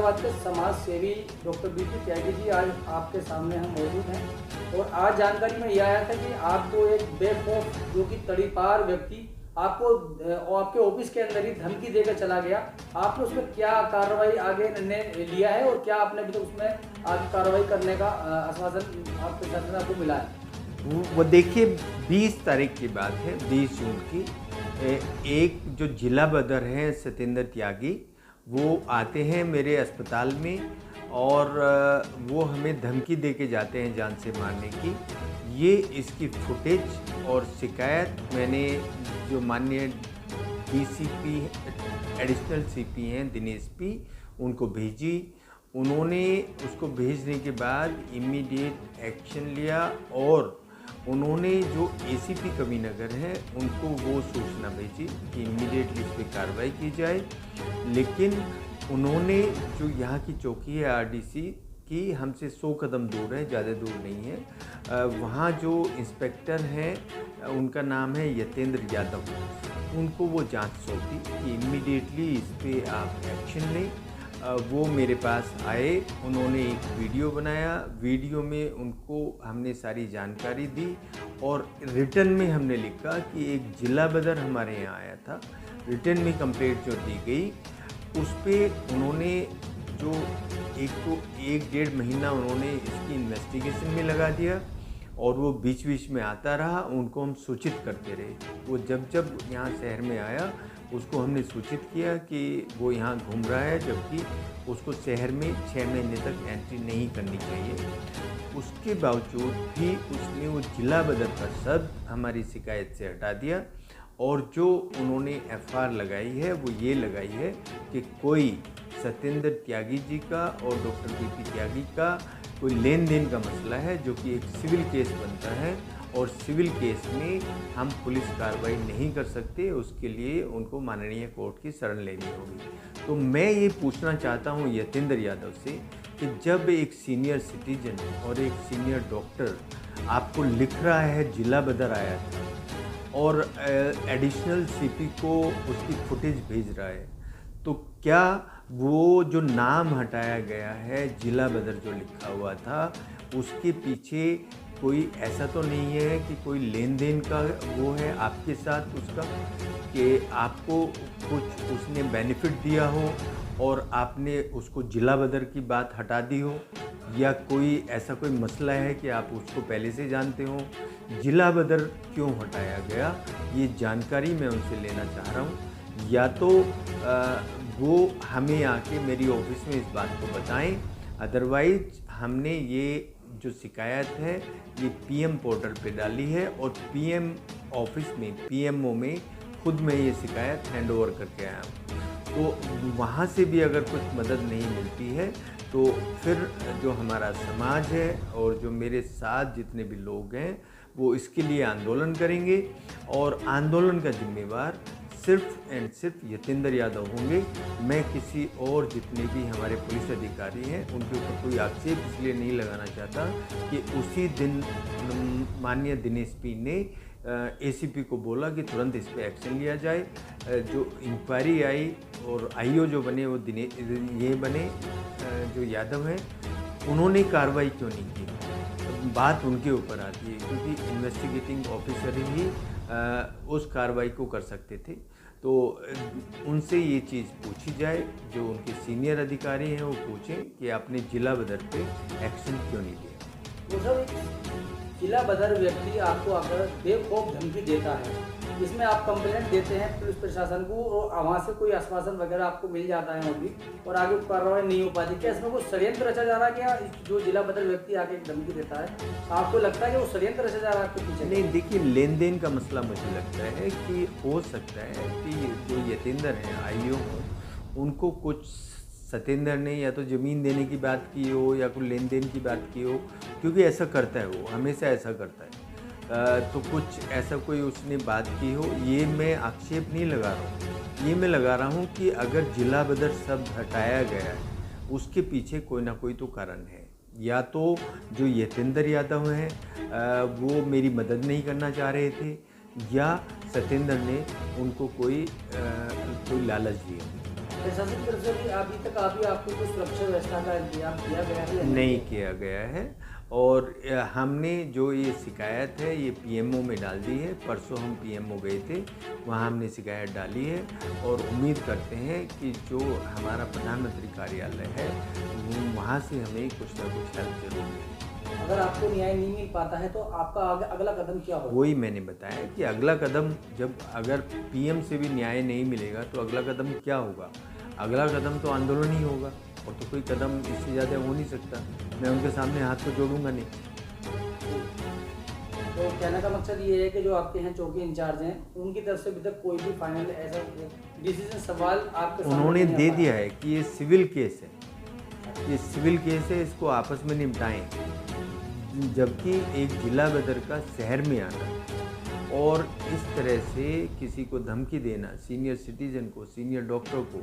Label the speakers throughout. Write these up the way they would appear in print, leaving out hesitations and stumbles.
Speaker 1: फरीदाबाद के समाज सेवी डॉक्टर बीपी त्यागी जी आज आपके सामने हम मौजूद हैं और आज जानकारी में यह आया था कि आपको एक बेखौफ जो कि तड़ीपार व्यक्ति आपको आपके ऑफिस के अंदर ही धमकी देकर चला गया। आपने उसमें क्या कार्रवाई आगे निर्णय लिया है और क्या आपने अभी तक उसमें आगे कार्रवाई करने का आश्वासन आपके शासन आपको मिला है?
Speaker 2: वो देखिए 20 तारीख की बात है, 20 जून की। एक जो जिला बदर है सत्येंद्र त्यागी, वो आते हैं मेरे अस्पताल में और वो हमें धमकी दे के जाते हैं जान से मारने की। ये इसकी फुटेज और शिकायत मैंने जो माननीय डीसीपी एडिशनल सीपी हैं दिनेश पी, उनको भेजी। उन्होंने उसको भेजने के बाद इमीडिएट एक्शन लिया और उन्होंने जो एसीपी कविनगर है उनको वो सूचना भेजी कि इमीडिएटली इस पर कार्रवाई की जाए। लेकिन उन्होंने जो यहाँ की चौकी है आरडीसी की, हमसे 100 कदम दूर है, ज़्यादा दूर नहीं है, वहाँ जो इंस्पेक्टर हैं उनका नाम है यतेंद्र यादव, उनको वो जांच सौंपी कि इमीडिएटली इस पर आप एक्शन लें। वो मेरे पास आए, उन्होंने एक वीडियो बनाया, वीडियो में उनको हमने सारी जानकारी दी और रिटर्न में हमने लिखा कि एक जिला बदर हमारे यहाँ आया था। रिटर्न में कंप्लेंट जो दी गई उस पर उन्होंने जो एक डेढ़ महीना उन्होंने इसकी इन्वेस्टिगेशन में लगा दिया और वो बीच बीच में आता रहा, उनको हम सूचित करते रहे। वो जब यहाँ शहर में आया उसको हमने सूचित किया कि वो यहाँ घूम रहा है, जबकि उसको शहर में 6 महीने तक एंट्री नहीं करनी चाहिए। उसके बावजूद भी उसने वो जिला बदर का शब्द हमारी शिकायत से हटा दिया और जो उन्होंने एफआईआर लगाई है वो ये लगाई है कि कोई सत्येंद्र त्यागी जी का और डॉक्टर बीपी त्यागी का कोई लेन देन का मसला है, जो कि एक सिविल केस बनता है और सिविल केस में हम पुलिस कार्रवाई नहीं कर सकते, उसके लिए उनको माननीय कोर्ट की शरण लेनी होगी। तो मैं ये पूछना चाहता हूँ यतेंद्र यादव से कि जब एक सीनियर सिटीजन और एक सीनियर डॉक्टर आपको लिख रहा है जिला बदर आया था और एडिशनल सीपी को उसकी फुटेज भेज रहा है, तो क्या वो जो नाम हटाया गया है जिला बदर जो लिखा हुआ था उसके पीछे कोई ऐसा तो नहीं है कि कोई लेन देन का वो है आपके साथ उसका, कि आपको कुछ उसने बेनिफिट दिया हो और आपने उसको जिला बदर की बात हटा दी हो, या कोई ऐसा कोई मसला है कि आप उसको पहले से जानते हो? जिला बदर क्यों हटाया गया, ये जानकारी मैं उनसे लेना चाह रहा हूँ। या तो वो हमें आके मेरी ऑफिस में इस बात को बताएं, अदरवाइज हमने ये जो शिकायत है ये पीएम पोर्टल पे डाली है और पीएम ऑफिस में पीएमओ में खुद मैं ये शिकायत हैंड ओवर करके आया हूँ। तो वहाँ से भी अगर कुछ मदद नहीं मिलती है तो फिर जो हमारा समाज है और जो मेरे साथ जितने भी लोग हैं वो इसके लिए आंदोलन करेंगे और आंदोलन का जिम्मेवार सिर्फ एंड सिर्फ यतेंद्र यादव होंगे। मैं किसी और जितने भी हमारे पुलिस अधिकारी हैं उनके ऊपर कोई आक्षेप इसलिए नहीं लगाना चाहता कि उसी दिन माननीय दिनेश पी ने एसीपी को बोला कि तुरंत इस पर एक्शन लिया जाए। जो इंक्वायरी आई और आईओ जो बने वो ये बने जो यादव हैं, उन्होंने कार्रवाई क्यों नहीं की, बात उनके ऊपर आती है, क्योंकि इन्वेस्टिगेटिंग ऑफिसर ही उस कार्रवाई को कर सकते थे। तो उनसे ये चीज़ पूछी जाए, जो उनके सीनियर अधिकारी हैं वो पूछें कि आपने जिला बदर पे एक्शन क्यों नहीं लिया।
Speaker 1: तो सर जिला बदर व्यक्ति आपको अगर बेखौफ धमकी देता है, इसमें आप कंप्लेंट देते हैं पुलिस प्रशासन को और वहाँ से कोई आश्वासन वगैरह आपको मिल जाता है अभी और आगे कार्रवाई नहीं हो पाती, क्या इसमें कुछ षड्यंत्र रचा जा रहा है? क्या जो जिला बदर व्यक्ति आके धमकी देता है, आपको लगता है कि वो षड्यंत्र रचा जा रहा है आपके पीछे?
Speaker 2: नहीं, देखिए लेन देन का मसला मुझे लगता है कि हो सकता है कि जो यतेंद्र हैं आईओ हो, उनको कुछ सत्येंद्र ने या तो ज़मीन देने की बात की हो या कोई लेन देन की बात की हो, क्योंकि ऐसा करता है, वो हमेशा ऐसा करता है। तो कुछ ऐसा कोई उसने बात की हो, ये मैं आक्षेप नहीं लगा रहा हूँ, ये मैं लगा रहा हूँ कि अगर जिला बदर शब्द हटाया गया है उसके पीछे कोई ना कोई तो कारण है। या तो जो यतेंद्र यादव हैं वो मेरी मदद नहीं करना चाह रहे थे, या सत्येंद्र ने उनको कोई लालच दिया।
Speaker 1: प्रशासन की तरफ से भी अभी तक आपको कुछ सुरक्षा व्यवस्था का इंतजाम किया गया है या
Speaker 2: नहीं किया गया है। और हमने जो ये शिकायत है ये पीएमओ में डाल दी है। परसों हम पीएमओ गए थे, वहाँ हमने शिकायत डाली है और उम्मीद करते हैं कि जो हमारा प्रधानमंत्री कार्यालय है वहाँ से हमें कुछ ना कुछ हेल्प जरूर मिले।
Speaker 1: अगर आपको न्याय नहीं मिल पाता है तो आपका अगला कदम क्या होगा?
Speaker 2: वही मैंने बताया कि अगला कदम, जब अगर पीएम से भी न्याय नहीं मिलेगा तो अगला कदम क्या होगा? अगला कदम तो आंदोलन ही होगा, और तो कोई कदम इससे ज़्यादा हो नहीं सकता। मैं उनके सामने हाथ तो जोड़ूंगा नहीं।
Speaker 1: तो कहने का मकसद ये है कि जो आपके यहाँ चौकी इंचार्ज हैं उनकी तरफ से अभी तक कोई भी फाइनल ऐसा डिसीजन सवाल आपके सामने
Speaker 2: उन्होंने
Speaker 1: नहीं
Speaker 2: दे
Speaker 1: आ
Speaker 2: दिया है कि ये सिविल केस है, ये सिविल केस है, इसको आपस में निपटाएं। जबकि एक जिला बदर का शहर में आना और इस तरह से किसी को धमकी देना, सीनियर सिटीजन को, सीनियर डॉक्टर को,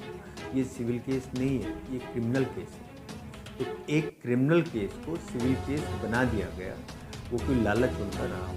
Speaker 2: ये सिविल केस नहीं है, ये क्रिमिनल केस है। तो एक क्रिमिनल केस को सिविल केस बना दिया गया, वो कोई लालच उनका रहा हो।